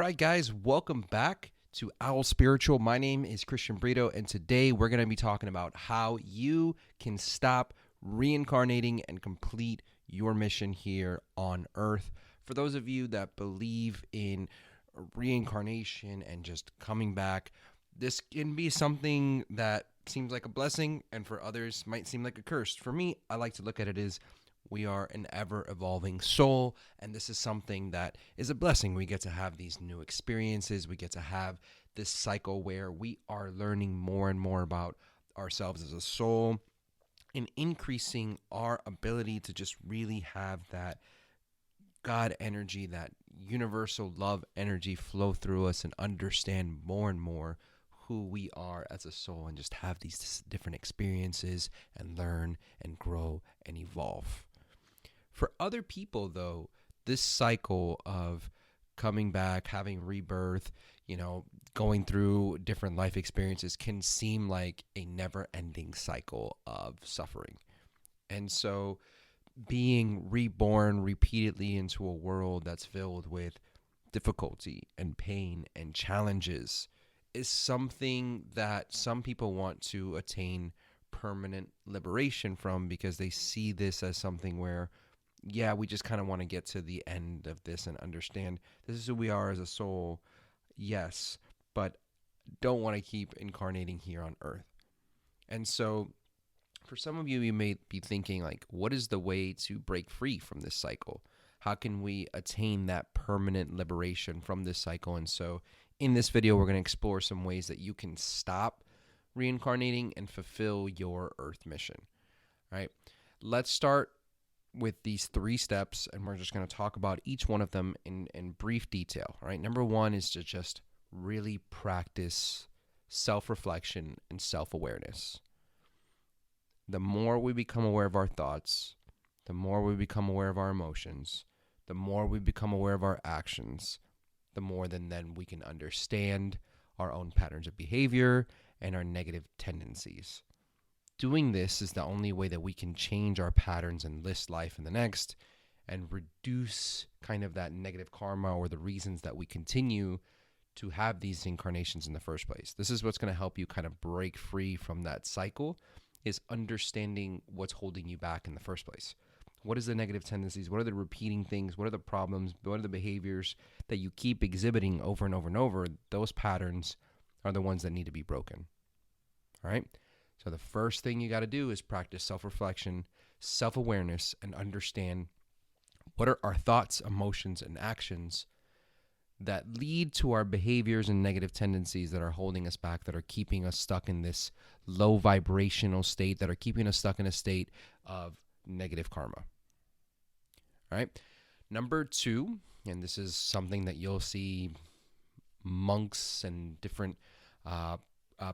right, guys, welcome back to Owl Spiritual. My name is Christian Brito, and today we're going to be talking about how you can stop reincarnating and complete your mission here on Earth. For those of you that believe in reincarnation and just coming back, this can be something that seems like a blessing, and for others might seem like a curse. For me, I like to look at it as we are an ever-evolving soul, and this is something that is a blessing. We get to have these new experiences. We get to have this cycle where we are learning more and more about ourselves as a soul and increasing our ability to just really have that God energy, that universal love energy flow through us and understand more and more who we are as a soul and just have these different experiences and learn and grow and evolve. For other people, though, this cycle of coming back, having rebirth, going through different life experiences can seem like a never-ending cycle of suffering. And so being reborn repeatedly into a world that's filled with difficulty and pain and challenges is something that some people want to attain permanent liberation from, because they see this as something where, yeah, we just kind of want to get to the end of this and understand this is who we are as a soul, yes, but don't want to keep incarnating here on Earth. And so for some of you, you may be thinking, like, what is the way to break free from this cycle? How can we attain that permanent liberation from this cycle? And so in this video, we're going to explore some ways that you can stop reincarnating and fulfill your Earth mission. All right, let's start with these 3 steps, and we're just going to talk about each one of them in brief detail. All right, number 1 is to just really practice self-reflection and self-awareness. The more we become aware of our thoughts, the more we become aware of our emotions, the more we become aware of our actions, the more then we can understand our own patterns of behavior and our negative tendencies. Doing this is the only way that we can change our patterns in this life and the next, and reduce kind of that negative karma or the reasons that we continue to have these incarnations in the first place. This is what's going to help you kind of break free from that cycle, is understanding what's holding you back in the first place. What is the negative tendencies? What are the repeating things? What are the problems? What are the behaviors that you keep exhibiting over and over and over? Those patterns are the ones that need to be broken. All right? So the first thing you got to do is practice self-reflection, self-awareness, and understand what are our thoughts, emotions, and actions that lead to our behaviors and negative tendencies that are holding us back, that are keeping us stuck in this low vibrational state, that are keeping us stuck in a state of negative karma. All right. Number 2, and this is something that you'll see monks and different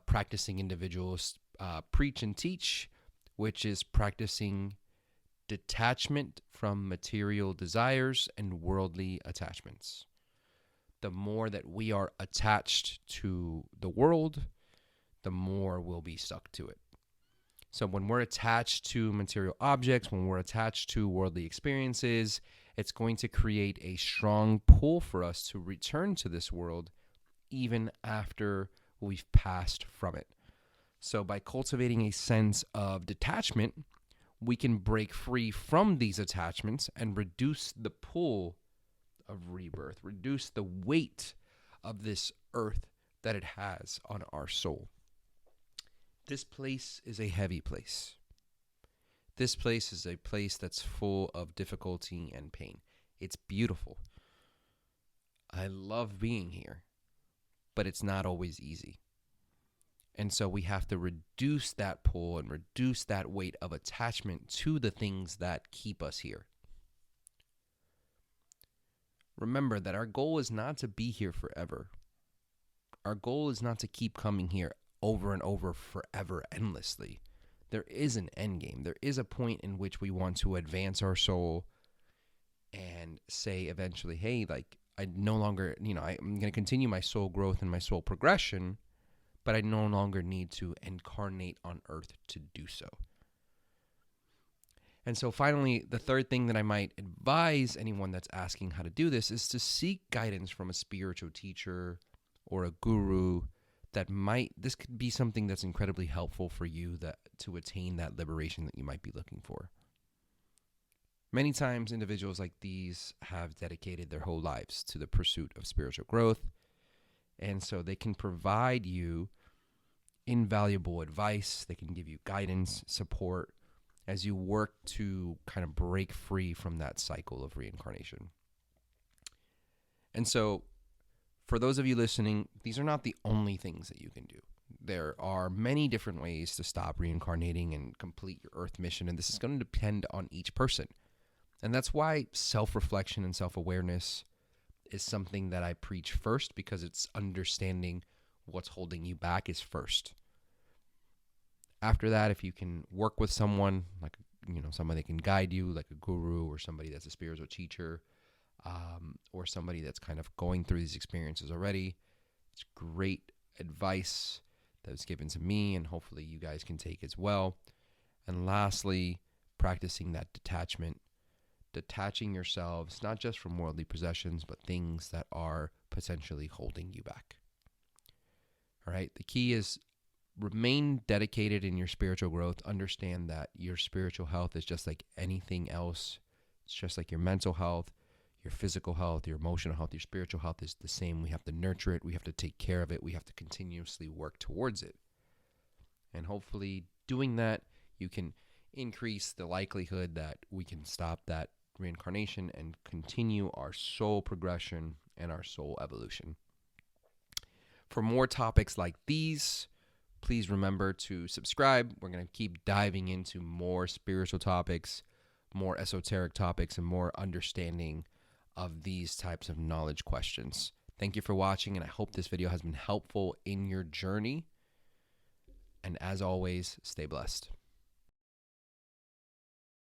practicing individuals preach and teach, which is practicing detachment from material desires and worldly attachments. The more that we are attached to the world, the more we'll be stuck to it. So when we're attached to material objects, when we're attached to worldly experiences, it's going to create a strong pull for us to return to this world even after we've passed from it. So by cultivating a sense of detachment, we can break free from these attachments and reduce the pull of rebirth, reduce the weight of this earth that it has on our soul. This place is a heavy place. This place is a place that's full of difficulty and pain. It's beautiful. I love being here, but it's not always easy. And so we have to reduce that pull and reduce that weight of attachment to the things that keep us here. Remember that our goal is not to be here forever. Our goal is not to keep coming here over and over forever, endlessly. There is an end game. There is a point in which we want to advance our soul and say eventually, hey, like, I no longer, I'm going to continue my soul growth and my soul progression, but I no longer need to incarnate on earth to do so. And so finally, the third thing that I might advise anyone that's asking how to do this is to seek guidance from a spiritual teacher or a guru this could be something that's incredibly helpful for you to attain that liberation that you might be looking for. Many times individuals like these have dedicated their whole lives to the pursuit of spiritual growth, and so they can provide you invaluable advice. They can give you guidance, support, as you work to kind of break free from that cycle of reincarnation. And so, for those of you listening, these are not the only things that you can do. There are many different ways to stop reincarnating and complete your earth mission, and this is going to depend on each person. And that's why self-reflection and self-awareness is something that I preach first, because it's understanding what's holding you back is first. After that, if you can work with someone, like, somebody that can guide you, like a guru or somebody that's a spiritual teacher, or somebody that's kind of going through these experiences already, it's great advice that was given to me, and hopefully you guys can take as well. And lastly, practicing that detachment, detaching yourselves, not just from worldly possessions, but things that are potentially holding you back. All right, the key is remain dedicated in your spiritual growth. Understand that your spiritual health is just like anything else. It's just like your mental health, your physical health, your emotional health, your spiritual health is the same. We have to nurture it. We have to take care of it. We have to continuously work towards it. And hopefully doing that, you can increase the likelihood that we can stop that reincarnation and continue our soul progression and our soul evolution. For more topics like these, please remember to subscribe. We're going to keep diving into more spiritual topics, more esoteric topics, and more understanding of these types of knowledge questions. Thank you for watching, and I hope this video has been helpful in your journey. And as always, stay blessed.